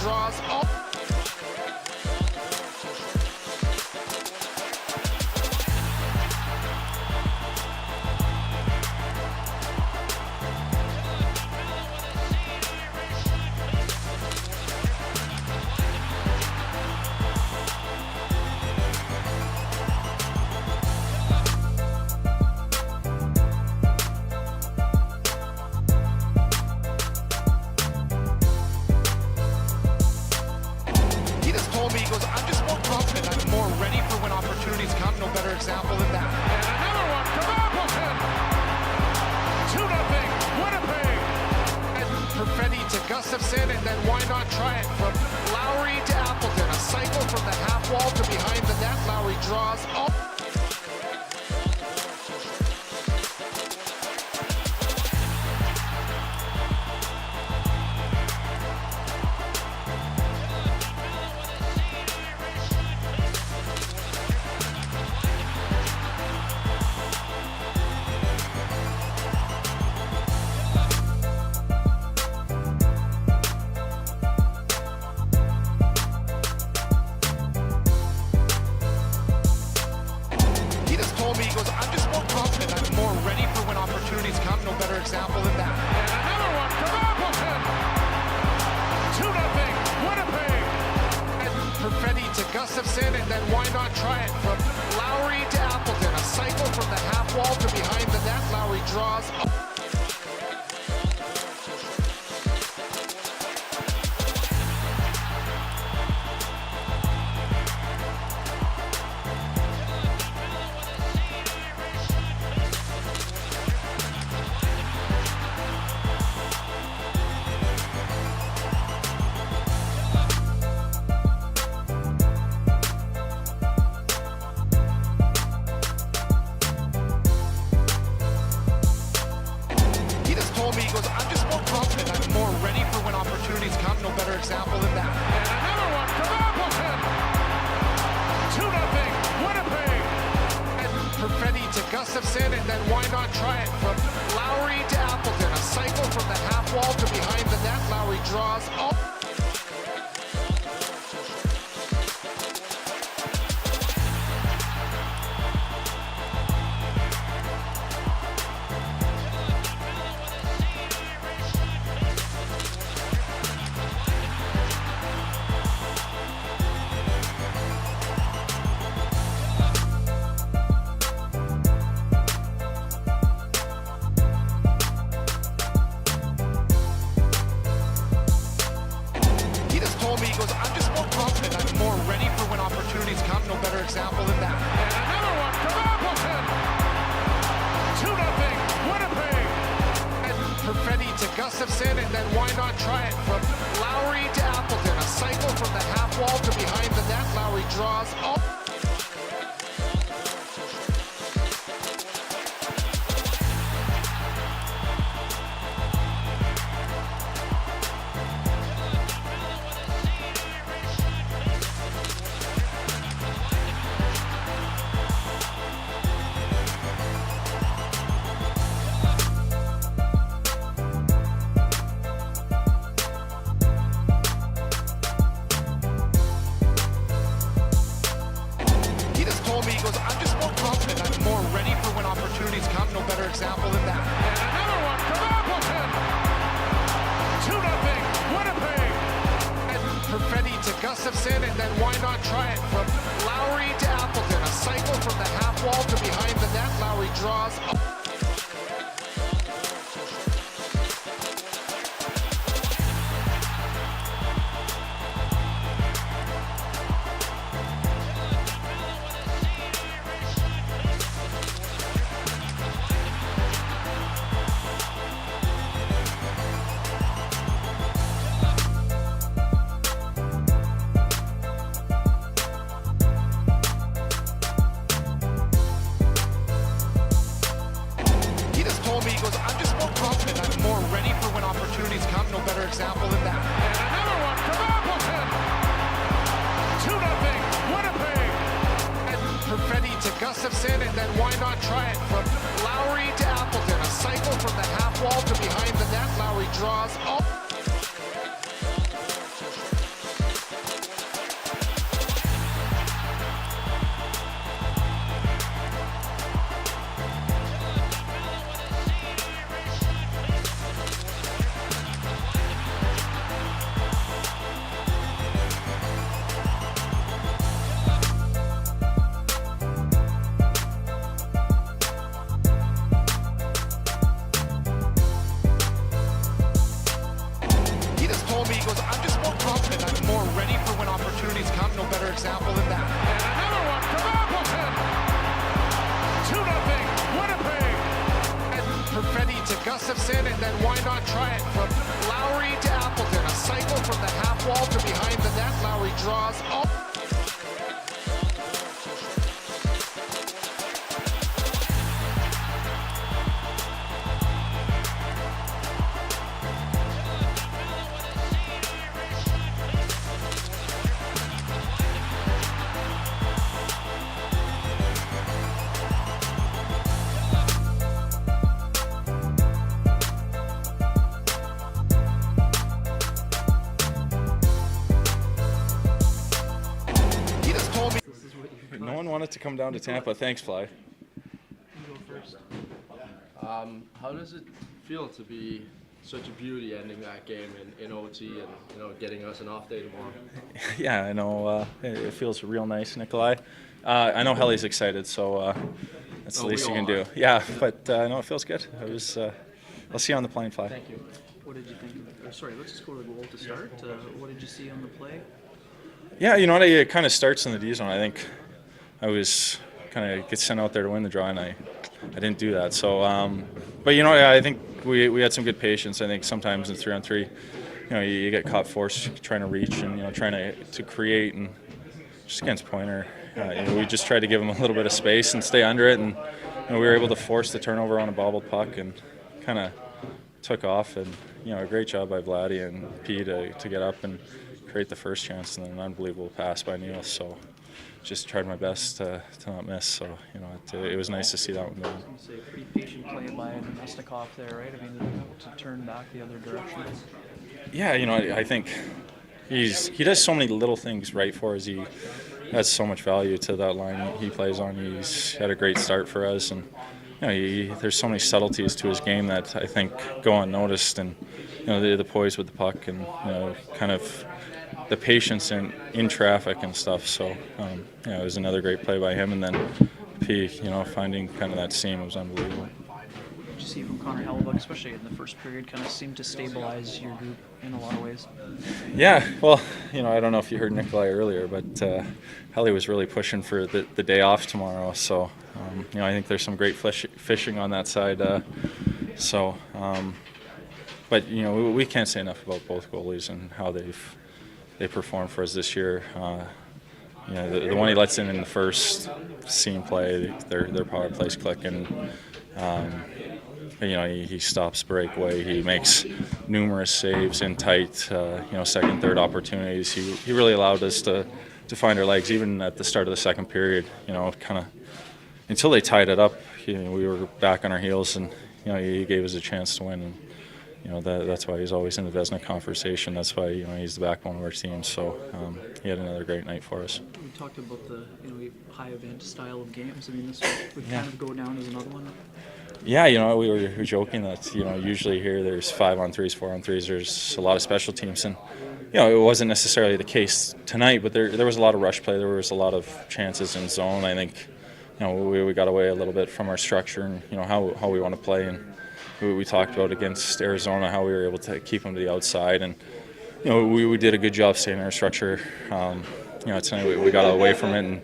draws. He goes, I'm just more confident. I'm more ready for when opportunities come. No better example than that. And another one from Appleton. 2-0, Winnipeg. And Perfetti to Gustafsson, and then why not try it from Lowry to Appleton. A cycle from the half wall to behind the net. Lowry draws. He goes, I'm just more confident. I'm more ready for when opportunities come. No better example than that. And another one from Appleton. 2-0, Winnipeg. And Perfetti to Gustafsson, and then why not try it from Lowry to Appleton. A cycle from the half wall to behind the net. Lowry draws. He goes, I'm just more confident. I'm more ready for when opportunities come. No better example than that. And another one from Appleton. 2-0, Winnipeg. And Perfetti to Gustafsson, and then why not try it from Lowry to Appleton. A cycle from the half wall to behind the net. Lowry draws. He goes, I'm just more confident. I'm more ready for when opportunities come. No better example than that. And another one from Appleton. 2-0, Winnipeg. And Perfetti to Gustafsson, and then why not try it from Lowry to Appleton. A cycle from the half wall to behind the net. Lowry draws. He goes, I'm just more confident. I'm more ready for when opportunities come. No better example than that. And another one from Appleton. 2-0, Winnipeg. And Perfetti to Gustafsson, and then why not try it from Lowry to Appleton. A cycle from the half wall to behind the net. Lowry draws. He goes, I'm just more confident. I'm more ready for when opportunities come. No better example than that. And another one from Appleton. 2-0, Winnipeg. And Perfetti to Gustafsson, and then why not try it from Lowry to Appleton. A cycle from the half wall to behind the net. Lowry draws. no better example than that. And another one from Appleton. 2-0 Winnipeg. And Perfetti to Gustafsson, and then why not try it from Lowry to Appleton? A cycle from the half wall to behind the net. Lowry draws. He just told me. No one wanted to come down to Tampa. Thanks, Fly. You go first. How does it feel to be such a beauty ending that game in OT and getting us an off day tomorrow? Yeah, I know. It feels real nice, Nikolai. I know Helly's excited, so that's the least you can do. Yeah, but no, it feels good. I'll see you on the plane, Fly. Thank you. What did you think? Sorry, let's just go to the goal to start. What did you see on the play? Yeah, you know what? It kind of starts in the D zone. I think I was kind of get sent out there to win the draw, and I didn't do that. So, but you know, I think we had some good patience. I think sometimes in 3-on-3, you get caught forced trying to reach and trying to create, and just against Pointer, we just tried to give him a little bit of space and stay under it, and we were able to force the turnover on a bobbled puck and kind of took off. And a great job by Vladdy and P to get up and create the first chance, and then an unbelievable pass by Neil. So just tried my best to not miss. So it was nice to see that one go. I was going to say, pretty patient play by Mesnikov there, right? I mean, to turn back the other direction. Yeah, I think he does so many little things right for us. He has so much value to that line he plays on. He's had a great start for us, and there's so many subtleties to his game that I think go unnoticed. And the poise with the puck, and kind of the patience in traffic and stuff. So it was another great play by him. And then P, finding kind of that seam was unbelievable. What did you see from Connor Hellebuck, especially in the first period, kind of seemed to stabilize your group in a lot of ways? Yeah, well, I don't know if you heard Nikolai earlier, but Helly was really pushing for the day off tomorrow. So, I think there's some great fishing on that side. But we can't say enough about both goalies and how they performed for us this year. The one he lets in the first scene play, their power plays clicking. He stops breakaway. He makes numerous saves in tight, second, third opportunities. He really allowed us to find our legs, even at the start of the second period. Kind of until they tied it up. We were back on our heels, and he gave us a chance to win. And, that's why he's always in the Vezina conversation. That's why he's the backbone of our team. So he had another great night for us. We talked about the high event style of games. I mean, this would kind of go down as another one. Yeah, we were joking that usually here there's 5-on-3s, 4-on-3s. There's a lot of special teams, and it wasn't necessarily the case tonight. But there was a lot of rush play. There was a lot of chances in zone. I think we got away a little bit from our structure and how we want to play. And we talked about against Arizona how we were able to keep them to the outside, and we did a good job staying in our structure. Tonight we got away from it and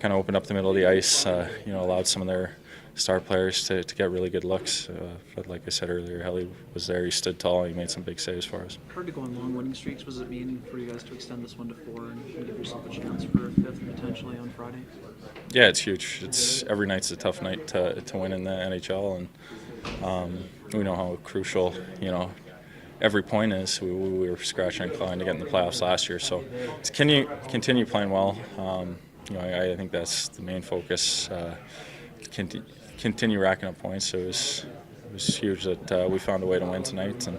kind of opened up the middle of the ice. Allowed some of their star players to get really good looks. But like I said earlier, Helly was there. He stood tall. He made some big saves for us. Hard to go on long winning streaks. Was it meaning for you guys to extend this one to 4 and give yourself a chance for a 5th potentially on Friday? Yeah, it's huge. Every night's a tough night to win in the NHL, and we know how crucial every point is. We were scratching and clawing to get in the playoffs last year, so to continue playing well. I think that's the main focus. Continue racking up points. It was huge that we found a way to win tonight, and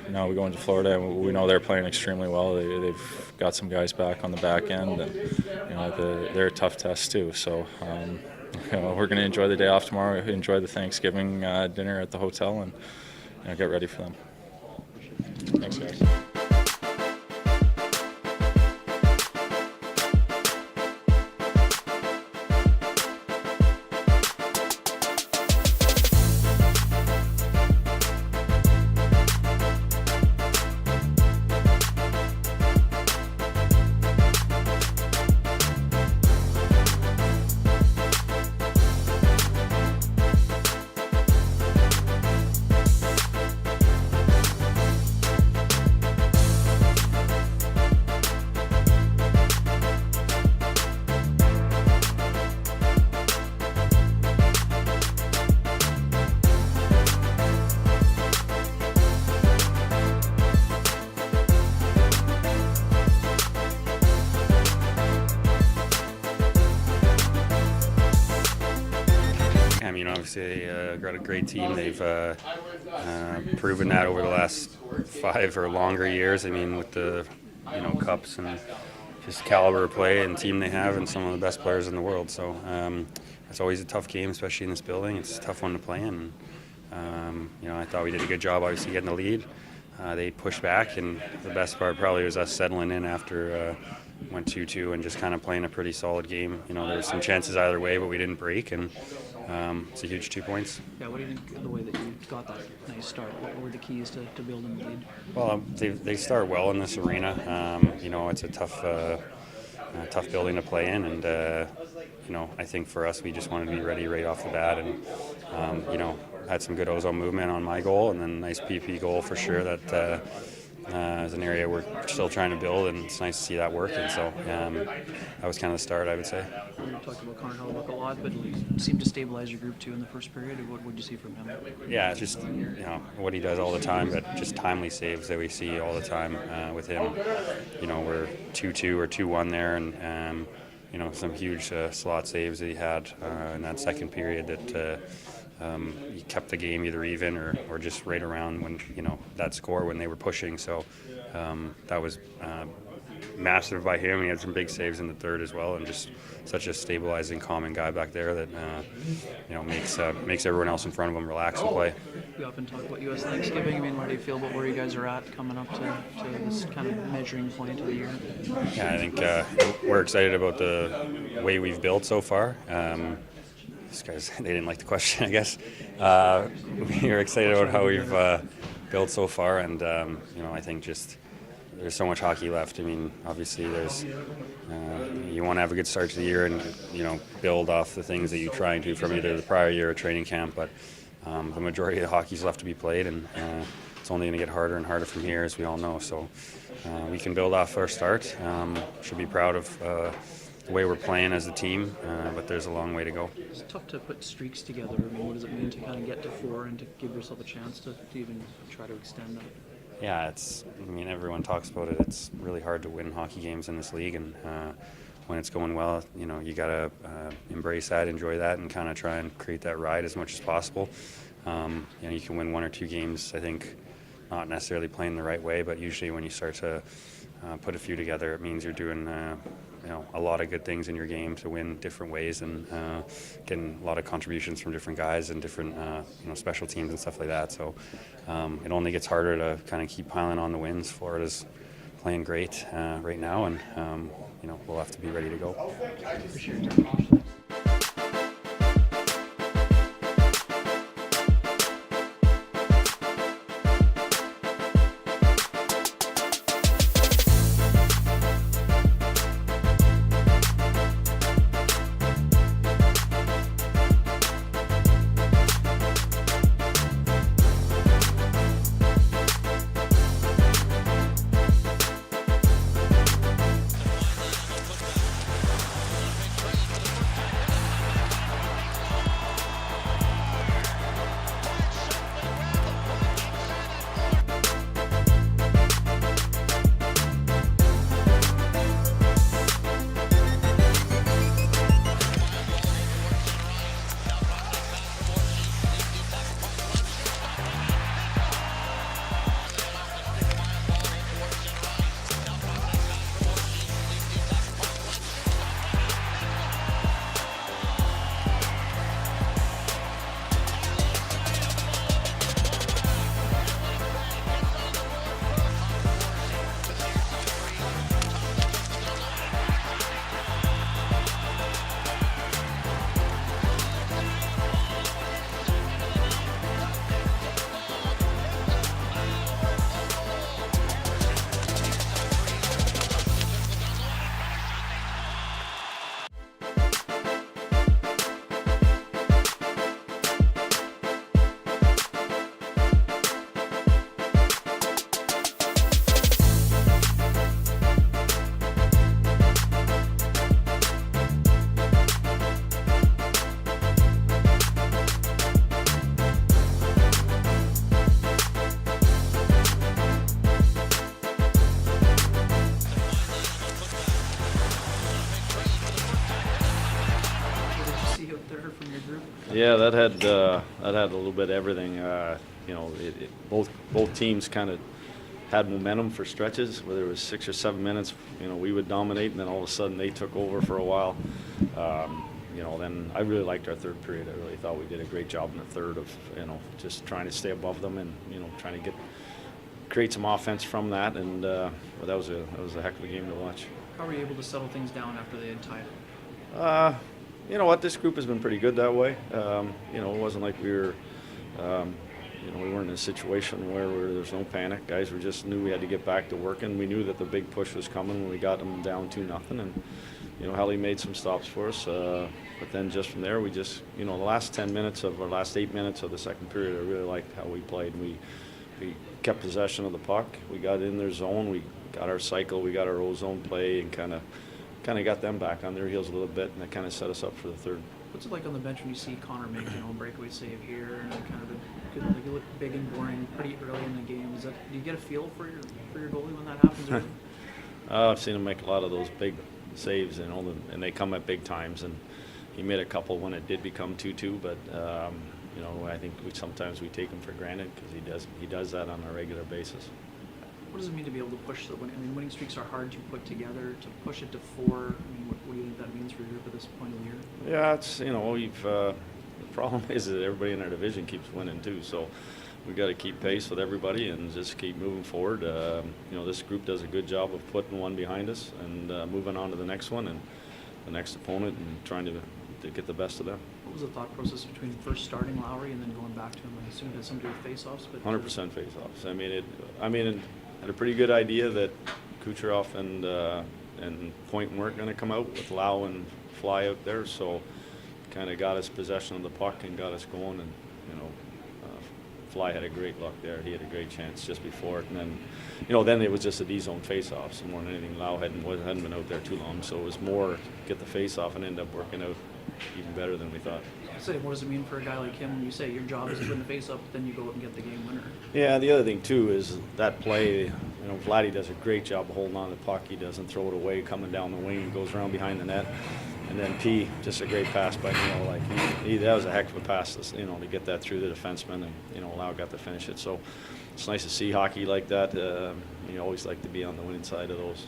now we go into Florida and we know they're playing extremely well. They've got some guys back on the back end, and they're a tough test too. So we're going to enjoy the day off tomorrow, enjoy the Thanksgiving dinner at the hotel, and get ready for them. Thanks, guys. obviously got a great team. They've proven that over the last 5 or longer years. I mean, with the cups and just caliber of play and team they have, and some of the best players in the world. So it's always a tough game, especially in this building. It's a tough one to play in. I thought we did a good job, obviously, getting the lead. They pushed back, and the best part probably was us settling in after went 2-2 and just kind of playing a pretty solid game. There were some chances either way, but we didn't break, and it's a huge 2 points. Yeah, what do you think of the way that you got that nice start? What were the keys to building the lead? Well, they start well in this arena. It's a tough building to play in, and I think for us, we just wanted to be ready right off the bat, and had some good ozone movement on my goal, and then a nice PP goal for sure. That is an area we're still trying to build, and it's nice to see that working. So that was kind of the start, I would say. We talked about Connor Hellebuyck a lot, but he seemed to stabilize your group too in the first period. What did you see from him? Yeah, just what he does all the time, but just timely saves that we see all the time with him. We're 2-2 or 2-1 there, and some huge slot saves that he had in that second period that he kept the game either even or just right around when that score when they were pushing. So that was massive by him. He had some big saves in the third as well, and just such a stabilizing, calming guy back there that makes everyone else in front of him relax and play. We often talk about U.S. Thanksgiving. I mean, what do you feel about where you guys are at coming up to this kind of measuring point of the year? Yeah, I think we're excited about the way we've built so far. These guys, they didn't like the question, I guess. We're excited about how we've built so far, and I think just there's so much hockey left. I mean, obviously there's you want to have a good start to the year and build off the things that you try and do from either the prior year or training camp, but the majority of the hockey's left to be played, and it's only going to get harder and harder from here, as we all know. So we can build off our start. Should be proud of the way we're playing as a team, but there's a long way to go. It's tough to put streaks together. I mean, what does it mean to kind of get to 4 and to give yourself a chance to even try to extend that? Yeah, everyone talks about it. It's really hard to win hockey games in this league, and when it's going well, you got to embrace that, enjoy that, and kind of try and create that ride as much as possible. You can win 1 or 2 games, I think, not necessarily playing the right way, but usually when you start to put a few together, it means you're doing a lot of good things in your game to win different ways, and getting a lot of contributions from different guys and different special teams and stuff like that. So it only gets harder to kind of keep piling on the wins. Florida's playing great right now, and we'll have to be ready to go. Appreciate your time. group? Yeah, that had a little bit of everything. Both teams kind of had momentum for stretches, whether it was 6 or 7 minutes. We would dominate, and then all of a sudden they took over for a while. Then I really liked our third period. I really thought we did a great job in the third of just trying to stay above them and trying to create some offense from that. And but that was a heck of a game to watch. How were you able to settle things down after they had tied? You know what? This group has been pretty good that way. It wasn't like we were, we weren't in a situation where there's no panic. Guys just knew we had to get back to working. We knew that the big push was coming when we got them down 2-0, and Helly made some stops for us. But then just from there, we just, the last 10 minutes of our last 8 minutes of the second period, I really liked how we played. We kept possession of the puck. We got in their zone. We got our cycle. We got our O-zone play, and kind of got them back on their heels a little bit, and that kind of set us up for the third. What's it like on the bench when you see Connor make a breakaway save here and kind of you look big and boring pretty early in the game? Do you get a feel for your goalie when that happens? Early? I've seen him make a lot of those big saves, and they come at big times. And he made a couple when it did become 2-2, but I think sometimes we take him for granted because he does that on a regular basis. What does it mean to be able to push the winning streaks are hard to put together, to push it to 4? What do you think that means for your group at this point of the year? Yeah, it's, the problem is that everybody in our division keeps winning too, so we've got to keep pace with everybody and just keep moving forward. This group does a good job of putting one behind us and moving on to the next one and the next opponent and trying to get the best of them. What was the thought process between first starting Lowry and then going back to him? I assume it had something to do with face-offs? 100% face-offs. I had a pretty good idea that Kucherov and Point weren't going to come out with Lau and Fly out there, so kind of got us possession of the puck and got us going. And Fly had a great luck there. He had a great chance just before it, and then it was just a D-zone face-off. So more than anything, Lau hadn't been out there too long, so it was more get the face-off and end up working out even better than we thought. What does it mean for a guy like him when you say your job is to win the face-up, but then you go out and get the game winner? Yeah, the other thing too is that play. Vladdy does a great job of holding on to the puck. He doesn't throw it away coming down the wing. He goes around behind the net, and then P, just a great pass by Neil. That was a heck of a pass. To get that through the defenseman, and Lau got to finish it. So it's nice to see hockey like that. You always like to be on the winning side of those.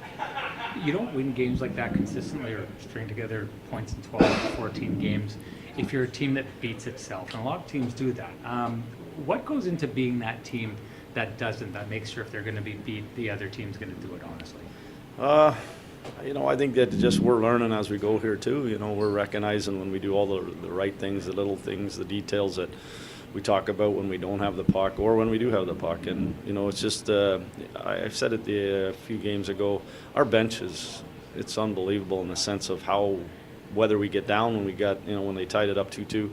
You don't win games like that consistently or string together points in 12 or 14 games if you're a team that beats itself, and a lot of teams do that. What goes into being that team that doesn't, that makes sure if they're going to be beat, the other team's going to do it honestly? I think that just we're learning as we go here too. We're recognizing when we do all the right things, the little things, the details that we talk about when we don't have the puck or when we do have the puck. And it's just I've said it a few games ago, our bench it's unbelievable in the sense of how, whether we get down when they tied it up 2-2,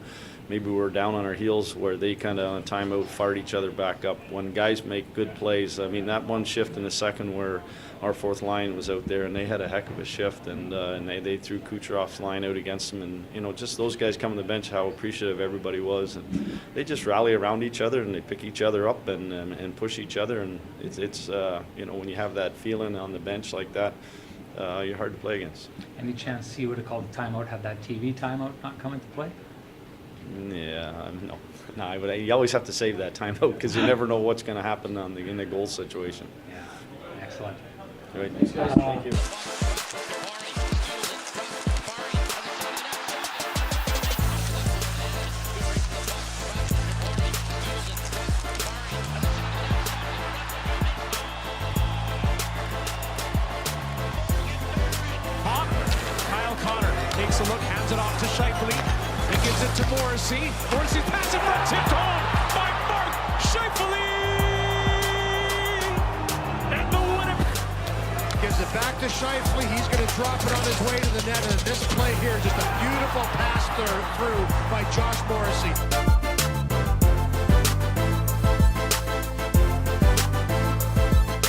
maybe we were down on our heels where they kind of on a timeout fired each other back up. When guys make good plays, that one shift in the second where our fourth line was out there and they had a heck of a shift, and they threw Kucherov's line out against them, and just those guys coming to the bench, how appreciative everybody was, and they just rally around each other and they pick each other up and push each other, and it's when you have that feeling on the bench like that, you're hard to play against. Any chance he would have called the timeout, had that TV timeout not come into play? Yeah, no. But you always have to save that timeout because you never know what's going to happen in the goal situation. Yeah, excellent. All right, thanks guys. Thank you. Kyle Connor takes a look, hands it off to Scheifele, and gives it to Morrissey. Morrissey pass in front, tipped home by Mark Scheifele! And the winner Gives it back to Scheifele. He's going to drop it on his way to the net. And this play here, just a beautiful pass through by Josh Morrissey.